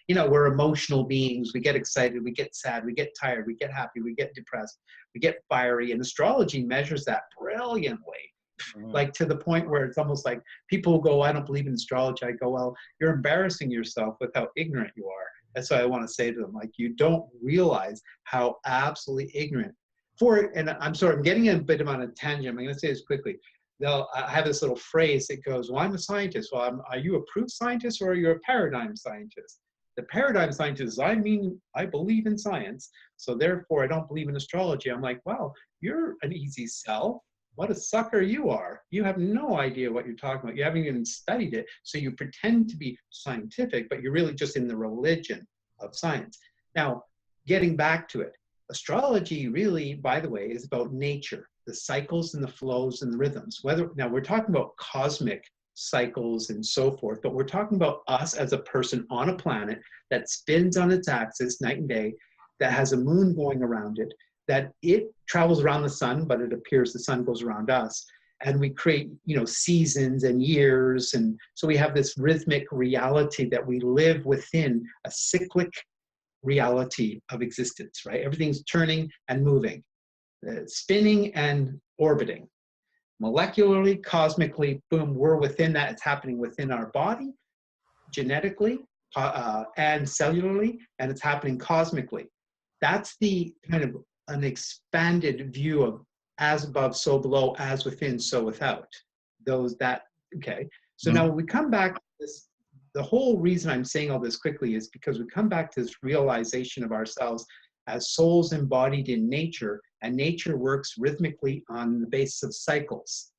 We're emotional beings. We get excited, we get sad, we get tired, we get happy, we get depressed, we get fiery. And astrology measures that brilliantly. Like to the point where it's almost like people go, I don't believe in astrology. I go, well, you're embarrassing yourself with how ignorant you are. That's what I want to say to them. Like, you don't realize how absolutely ignorant. And I'm sorry, I'm getting a bit on a tangent. I'm going to say this quickly. I have this little phrase that goes, well, I'm a scientist. Well, are you a proof scientist or are you a paradigm scientist? The paradigm scientist, I believe in science, so therefore I don't believe in astrology. I'm like, well, you're an easy sell. What a sucker you are. You have no idea what you're talking about. You haven't even studied it. So you pretend to be scientific, but you're really just in the religion of science. Now, getting back to it, astrology really, by the way, is about nature, the cycles and the flows and the rhythms. Now we're talking about cosmic cycles and so forth, but we're talking about us as a person on a planet that spins on its axis night and day, that has a moon going around it, that it travels around the sun, but it appears the sun goes around us. And we create, seasons and years. And so we have this rhythmic reality that we live within, a cyclic reality of existence, right? Everything's turning and moving, spinning and orbiting. Molecularly, cosmically, boom, we're within that. It's happening within our body, genetically, and cellularly, and it's happening cosmically. That's the kind of an expanded view of as above, so below, as within, so without. Okay. So now when we come back to this, the whole reason I'm saying all this quickly is because we come back to this realization of ourselves as souls embodied in nature, and nature works rhythmically on the basis of cycles.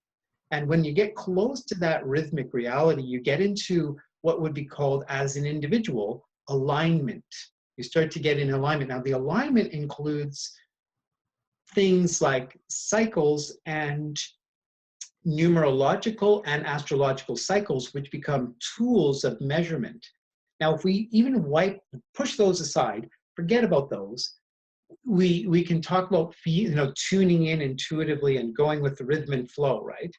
And when you get close to that rhythmic reality, you get into what would be called, as an individual, alignment. You start to get in alignment. Now, the alignment includes things like cycles and numerological and astrological cycles, which become tools of measurement. Now, if we even push those aside, forget about those, we can talk about tuning in intuitively and going with the rhythm and flow, right?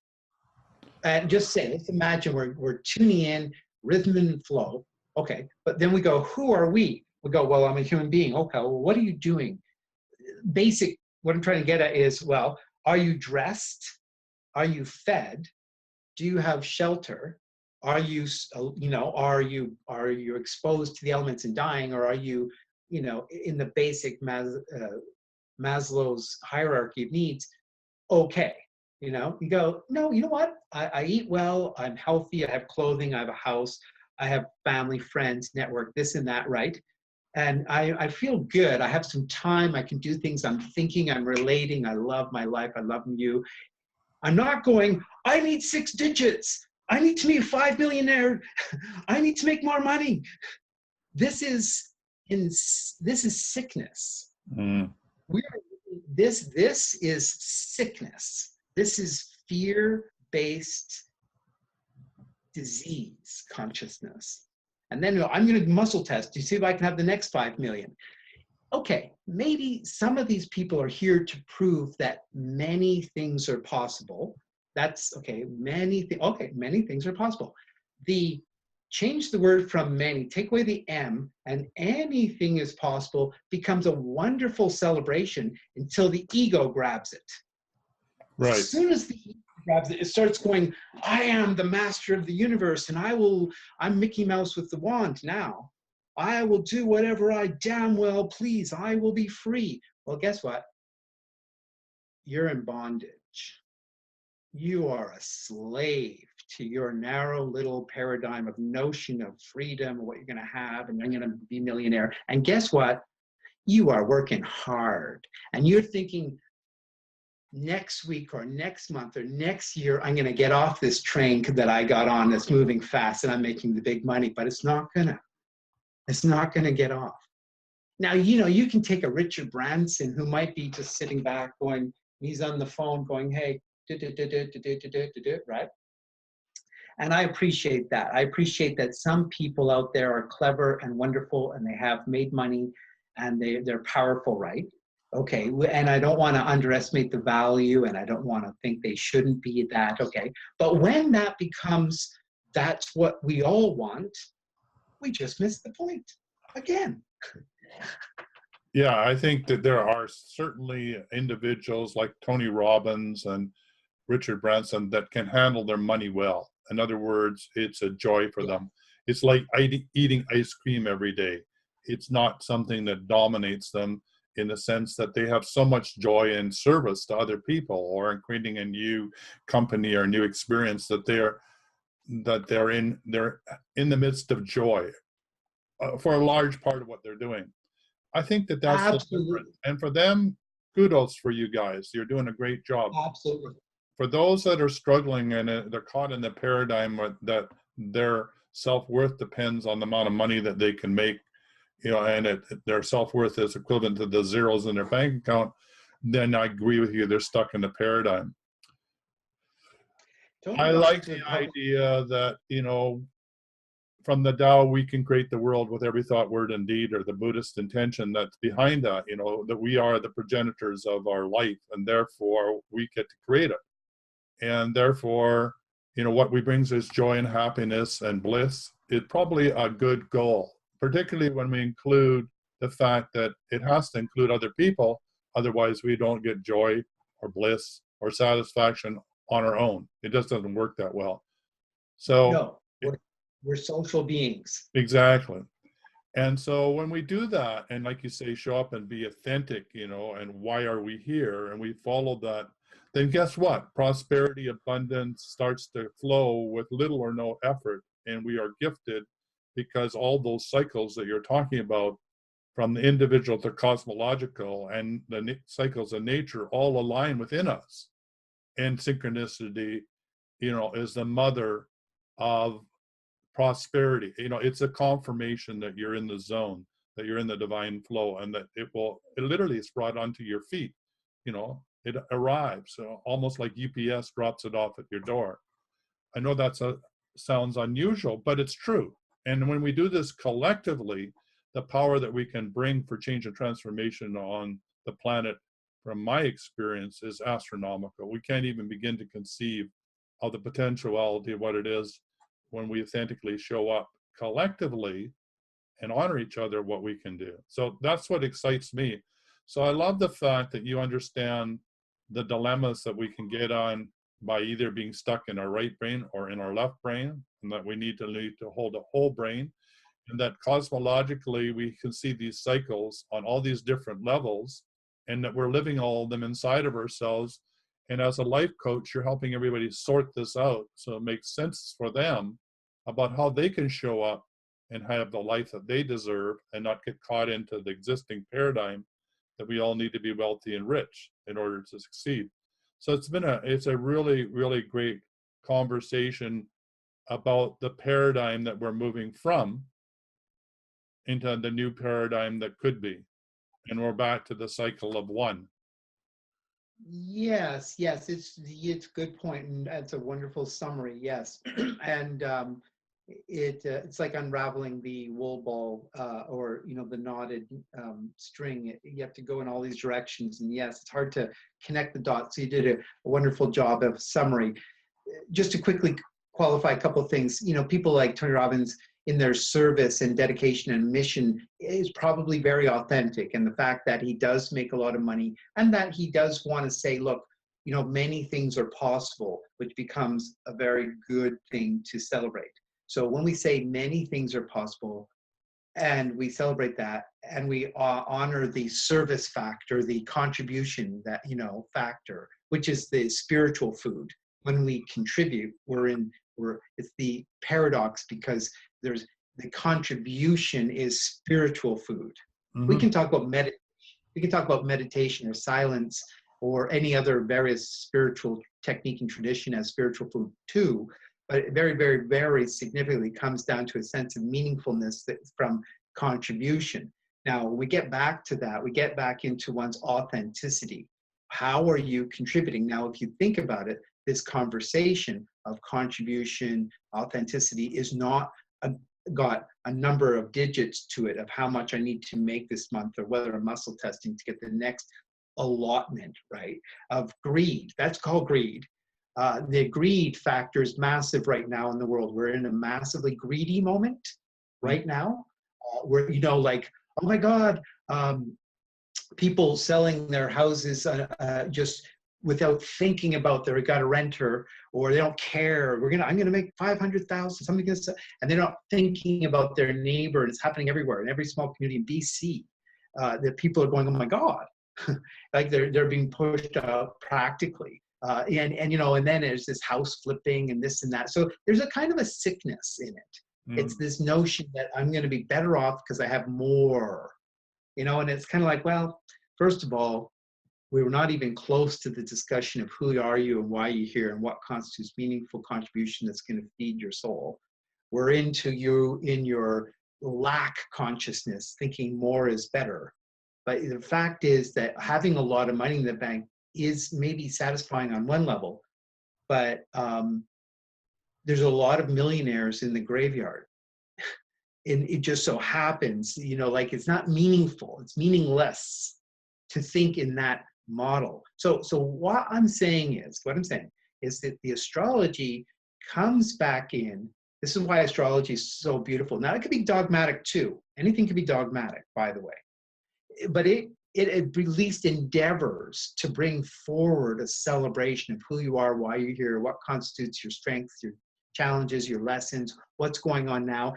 And just say, let's imagine we're tuning in, rhythm and flow. Okay, but then we go, who are we? We go, well, I'm a human being. Okay, well, what are you doing? Basic, what I'm trying to get at is, well, are you dressed? Are you fed? Do you have shelter? Are you, are you exposed to the elements and dying, or are you, in the basic Maslow's hierarchy of needs? Okay, you go, no, you know what? I eat well. I'm healthy. I have clothing. I have a house. I have family, friends, network, this and that, right? And I feel good. I have some time. I can do things. I'm thinking. I'm relating. I love my life. I love you. I'm not going, I need 6 digits. I need to be a 5 millionaire. I need to make more money. This is sickness. Mm. This is sickness. This is fear-based disease consciousness. And then I'm going to muscle test to see if I can have the next 5 million. Okay, maybe some of these people are here to prove that many things are possible. That's okay, many things are possible. Change the word from many, take away the M, and anything is possible becomes a wonderful celebration until the ego grabs it. Right. As soon as the ego grabs it, it starts going, I am the master of the universe, and I'm Mickey Mouse with the wand now. I will do whatever I damn well please. I will be free. Well, guess what? You're in bondage. You are a slave to your narrow little paradigm of notion of freedom, what you're going to have, and I'm going to be a millionaire. And guess what? You are working hard. And you're thinking, next week or next month or next year, I'm going to get off this train that I got on that's moving fast and I'm making the big money, but it's not going to. It's not going to get off. Now, you can take a Richard Branson who might be just sitting back going, he's on the phone going, hey, right? And I appreciate that. I appreciate that some people out there are clever and wonderful and they have made money and they're powerful, right? Okay, and I don't want to underestimate the value and I don't want to think they shouldn't be that, okay? But when that becomes, that's what we all want, we just missed the point again. Yeah, I think that there are certainly individuals like Tony Robbins and Richard Branson that can handle their money well. In other words, it's a joy for them. It's like eating ice cream every day. It's not something that dominates them in the sense that they have so much joy in service to other people or in creating a new company or new experience that they're in the midst of joy for a large part of what they're doing. I think that's the difference. And for them, kudos for you guys. You're doing a great job. Absolutely. For those that are struggling and they're caught in the paradigm that their self-worth depends on the amount of money that they can make, and their self-worth is equivalent to the zeros in their bank account, then I agree with you. They're stuck in the paradigm. I like the idea that, from the Tao, we can create the world with every thought, word, and deed, or the Buddhist intention that's behind that, that we are the progenitors of our life, and therefore we get to create it. And therefore, what we brings is joy and happiness and bliss. It's probably a good goal, particularly when we include the fact that it has to include other people. Otherwise, we don't get joy or bliss or satisfaction on our own. It just doesn't work that well. So no, we're social beings. Exactly. And so when we do that, and like you say, show up and be authentic, and why are we here? And we follow that, then guess what? Prosperity, abundance starts to flow with little or no effort. And we are gifted because all those cycles that you're talking about, from the individual to cosmological and the cycles of nature, all align within us. And synchronicity, is the mother of prosperity. It's a confirmation that you're in the zone, that you're in the divine flow, and that it literally is brought onto your feet. it arrives, so almost like UPS drops it off at your door. I know sounds unusual, but it's true. And when we do this collectively, the power that we can bring for change and transformation on the planet, from my experience, is astronomical. We can't even begin to conceive of the potentiality of what it is when we authentically show up collectively and honor each other, what we can do. So that's what excites me. So I love the fact that you understand the dilemmas that we can get on by either being stuck in our right brain or in our left brain, and that we need to hold a whole brain, and that cosmologically we can see these cycles on all these different levels, and that we're living all of them inside of ourselves. And as a life coach, you're helping everybody sort this out so it makes sense for them about how they can show up and have the life that they deserve and not get caught into the existing paradigm that we all need to be wealthy and rich in order to succeed. So it's a really, really great conversation about the paradigm that we're moving from into the new paradigm that could be. And we're back to the cycle of one. Yes, it's a good point, and that's a wonderful summary. Yes, and it's like unraveling the wool ball, or the knotted string. You have to go in all these directions, and yes, it's hard to connect the dots. So you did a wonderful job of summary. Just to quickly qualify a couple of things, people like Tony Robbins, in their service and dedication and mission, is probably very authentic. And the fact that he does make a lot of money, and that he does want to say, look, many things are possible, which becomes a very good thing to celebrate. So when we say many things are possible, and we celebrate that, and we honor the service factor, the contribution that, factor, which is the spiritual food. When we contribute, it's the paradox, because the contribution is spiritual food. Mm-hmm. We can talk about meditation or silence or any other various spiritual technique and tradition as spiritual food too, but it very, very, very significantly comes down to a sense of meaningfulness from contribution. Now, when we get back to that, we get back into one's authenticity. How are you contributing? Now, if you think about it, this conversation of contribution, authenticity is not got a number of digits to it of how much I need to make this month, or whether I'm muscle testing to get the next allotment, right? Of greed. That's called greed. The greed factor is massive right now in the world. We're in a massively greedy moment right now, where, like, oh my God, people selling their houses just without thinking about they got a renter, or they don't care. I'm gonna make 500,000. Something gonna, and they're not thinking about their neighbor. And it's happening everywhere in every small community in BC. That people are going, oh my God, like they're being pushed out practically. And then there's this house flipping and this and that. So there's a kind of a sickness in it. Mm. It's this notion that I'm going to be better off because I have more, and it's kind of like, well, first of all, we were not even close to the discussion of who are you and why you're here and what constitutes meaningful contribution that's going to feed your soul. We're into you in your lack consciousness, thinking more is better. But the fact is that having a lot of money in the bank is maybe satisfying on one level, but there's a lot of millionaires in the graveyard. And it just so happens, like it's not meaningful, it's meaningless to think in that model. So what I'm saying is that the astrology comes back in. This is why astrology is so beautiful. Now, it could be dogmatic too. Anything can be dogmatic, by the way. But it at least endeavors to bring forward a celebration of who you are, why you're here, what constitutes your strengths, your challenges, your lessons, what's going on now.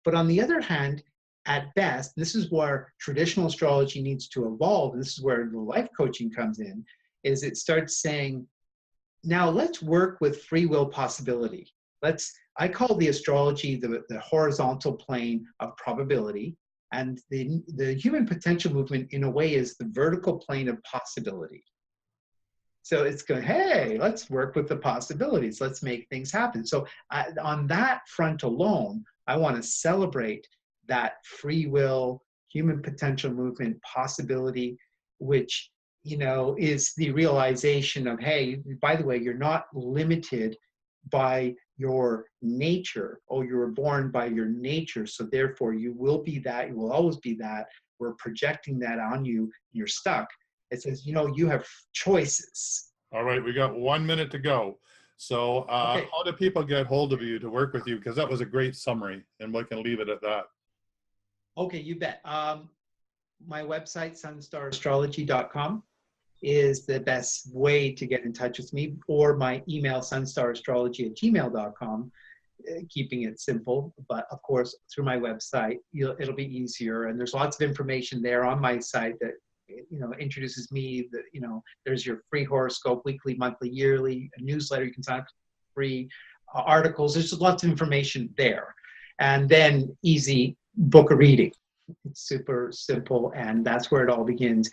But on the other hand, at best, this is where traditional astrology needs to evolve, and this is where the life coaching comes in, is it starts saying, now let's work with free will possibility. I call the astrology the horizontal plane of probability, and the human potential movement in a way is the vertical plane of possibility. So it's going, hey, let's work with the possibilities. Let's make things happen. So on that front alone, I want to celebrate that free will, human potential movement possibility, which is the realization of, hey, by the way, you're not limited by your nature. Oh, you were born by your nature, so therefore you will be that, you will always be that. We're projecting that on you, you're stuck. It says, you have choices. All right, we got 1 minute to go. So Okay. how do people get hold of you to work with you? Because that was a great summary, and we can leave it at that. Okay, you bet. My website, sunstarastrology.com, is the best way to get in touch with me, or my email, sunstarastrology@gmail.com, keeping it simple. But of course, through my website, it'll be easier. And there's lots of information there on my site that introduces me. There's your free horoscope, weekly, monthly, yearly, a newsletter you can sign up for free, articles. There's lots of information there. And then easy book a reading. It's super simple, and that's where it all begins.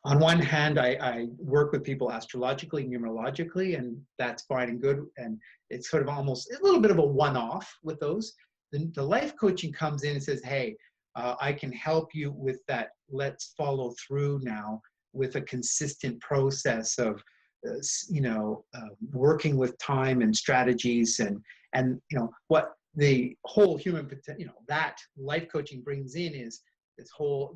On one hand, I work with people astrologically, numerologically, and that's fine and good. And it's sort of almost a little bit of a one-off with those. The life coaching comes in and says, hey, I can help you with that. Let's follow through now with a consistent process of, working with time and strategies, and what the whole human, that life coaching brings in is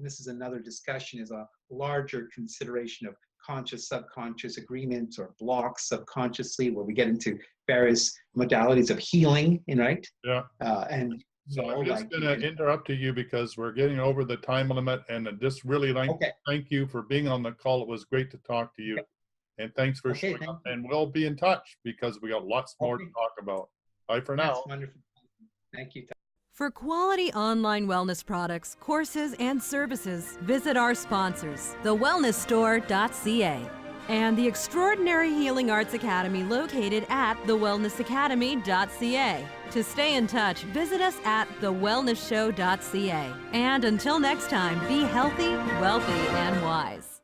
this is another discussion, is a larger consideration of conscious, subconscious agreements or blocks subconsciously, where we get into various modalities of healing, right? Yeah. So I'm just going to interrupt you because we're getting over the time limit, and I just really thank you for being on the call. It was great to talk to you. Okay. And thanks for showing up. And we'll be in touch because we got lots more to talk about. Bye for now. That's wonderful. Thank you. For quality online wellness products, courses, and services, visit our sponsors, thewellnessstore.ca and the Extraordinary Healing Arts Academy located at thewellnessacademy.ca. To stay in touch, visit us at thewellnessshow.ca. And until next time, be healthy, wealthy, and wise.